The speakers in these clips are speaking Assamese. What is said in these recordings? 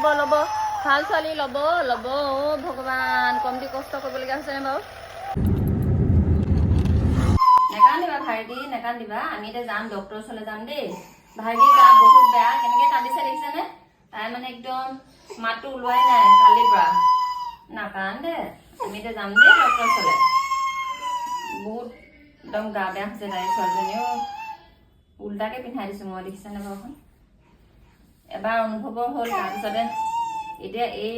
ল'ব ভাল ছোৱালী ল'ব ভগৱান কমটি কষ্ট কৰিবলগীয়া হৈছেনে বাৰু নেকান্দিবা ভাইটি নেকান্দিবা আমি এতিয়া যাম ডক্টৰৰ ওচৰলৈ যাম দেই ভাইটি গা বহুত বেয়া কেনেকৈ কান্দিছে দেখিছেনে তাই মানে একদম মাতটো ওলোৱাই নাই কালিৰ পৰা নাকান্দে আমি এতিয়া যাম দেই ডক্টৰৰ ওচৰলৈ বহুত একদম গা বেয়া হৈছে তাই ছোৱালীজনীও উল্টাকৈ পিন্ধাই দিছোঁ মই দেখিছেনে বাৰুখন এবাৰ অনুভৱৰ হ'ল তাৰপিছতে এতিয়া এই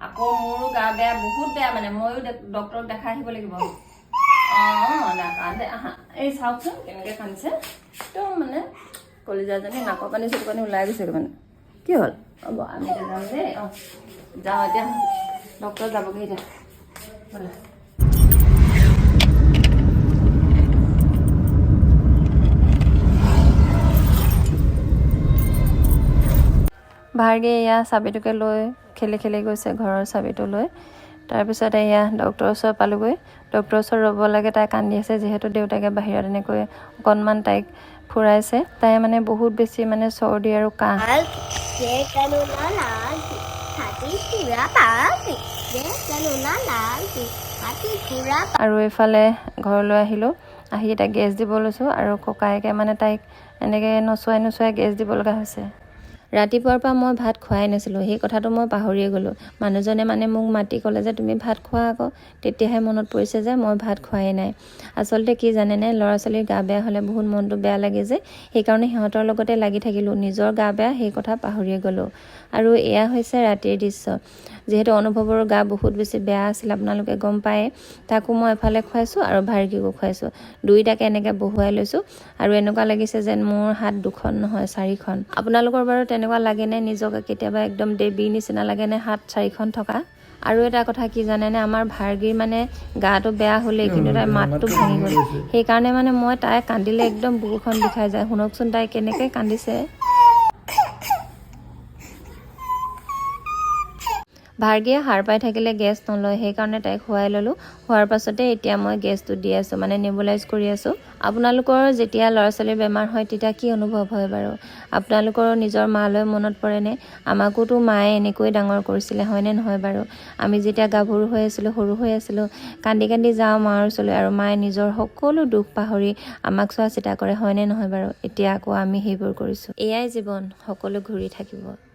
আকৌ মোৰো গা বেয়া বহুত বেয়া মানে ময়ো ডক্টৰক দেখাই আহিব লাগিব নাকান্দে আহা এই চাওকচোন কেনেকৈ কান্দিছে একদম মানে কলিজাজনী নাকৰ পানী চকু পানী ওলাই গৈছে মানে কি হ'ল হ'ব আমি এতিয়া যাম দেই যাওঁ এতিয়া ডক্টৰ যাবগৈ এতিয়া বোলে ভাৰ্গী এয়া চাবিটোকে লৈ খেলি খেলি গৈছে ঘৰৰ চাবিটো লৈ তাৰপিছত এয়া ডক্টৰৰ ওচৰ পালোগৈ ডক্টৰৰ ওচৰত ৰ'ব লাগে তাই কান্দি আছে যিহেতু দেউতাকে বাহিৰত এনেকৈ অকণমান তাইক ফুৰাইছে তাই মানে বহুত বেছি মানে চৰ্দি আৰু কাহ আৰু এইফালে ঘৰলৈ আহিলোঁ আহি তাইক গেছ দিব লৈছোঁ আৰু ককায়েকে মানে তাইক এনেকৈ নচুৱাই গেছ দিব লগা হৈছে ৰাতিপুৱাৰ পৰা মই ভাত খোৱাই নাছিলোঁ সেই কথাটো মই পাহৰিয়ে গ'লোঁ মানুহজনে মানে মোক মাতি ক'লে যে তুমি ভাত খোৱা আকৌ তেতিয়াহে মনত পৰিছে যে মই ভাত খোৱাই নাই আচলতে কি জানেনে ল'ৰা ছোৱালীৰ গা বেয়া হ'লে বহুত মনটো বেয়া লাগে যে সেইকাৰণে সিহঁতৰ লগতে লাগি থাকিলোঁ নিজৰ গা বেয়া সেই কথা পাহৰিয়ে গ'লোঁ আৰু এয়া হৈছে ৰাতিৰ দৃশ্য যিহেতু অনুভৱৰ গা বহুত বেছি বেয়া আছিল আপোনালোকে গম পায়ে তাকো মই এফালে খুৱাইছোঁ আৰু ভাৰ্গীকো খুৱাইছোঁ দুইটাকে এনেকৈ বহুৱাই লৈছোঁ আৰু এনেকুৱা লাগিছে যেন মোৰ হাত দুখন নহয় চাৰিখন আপোনালোকৰ বাৰু তেনেকুৱা লাগেনে নিজকে কেতিয়াবা একদম দেৱীৰ নিচিনা লাগেনে হাত চাৰিখন থকা আৰু এটা কথা কি জানেনে আমাৰ ভাৰ্গীৰ মানে গাটো বেয়া হ'লেই কিন্তু তাইৰ মাতটো ভাঙি গ'ল সেইকাৰণে মানে মই তাই কান্দিলে একদম বুকুখন বিষাই যায় শুনকচোন তাই কেনেকৈ কান্দিছে ভাৰ্গীয়ে সাৰ পাই থাকিলে গেছ নলয় সেইকাৰণে তাইক খুৱাই ল'লোঁ খোৱাৰ পাছতে এতিয়া মই গেছটো দি আছোঁ মানে নেবুলাইজ কৰি আছোঁ আপোনালোকৰ যেতিয়া ল'ৰা ছোৱালীৰ বেমাৰ হয় তেতিয়া কি অনুভৱ হয় বাৰু আপোনালোকৰ নিজৰ মালৈ মনত পৰেনে আমাকোতো মায়ে এনেকৈ ডাঙৰ কৰিছিলে হয়নে নহয় বাৰু আমি যেতিয়া গাভৰু হৈ আছিলোঁ সৰু হৈ আছিলোঁ কান্দি কান্দি যাওঁ মাৰ ওচৰলৈ আৰু মায়ে নিজৰ সকলো দুখ পাহৰি আমাক চোৱা চিতা কৰে হয়নে নহয় বাৰু এতিয়া আকৌ আমি সেইবোৰ কৰিছোঁ এয়াই জীৱন সকলো ঘূৰি থাকিব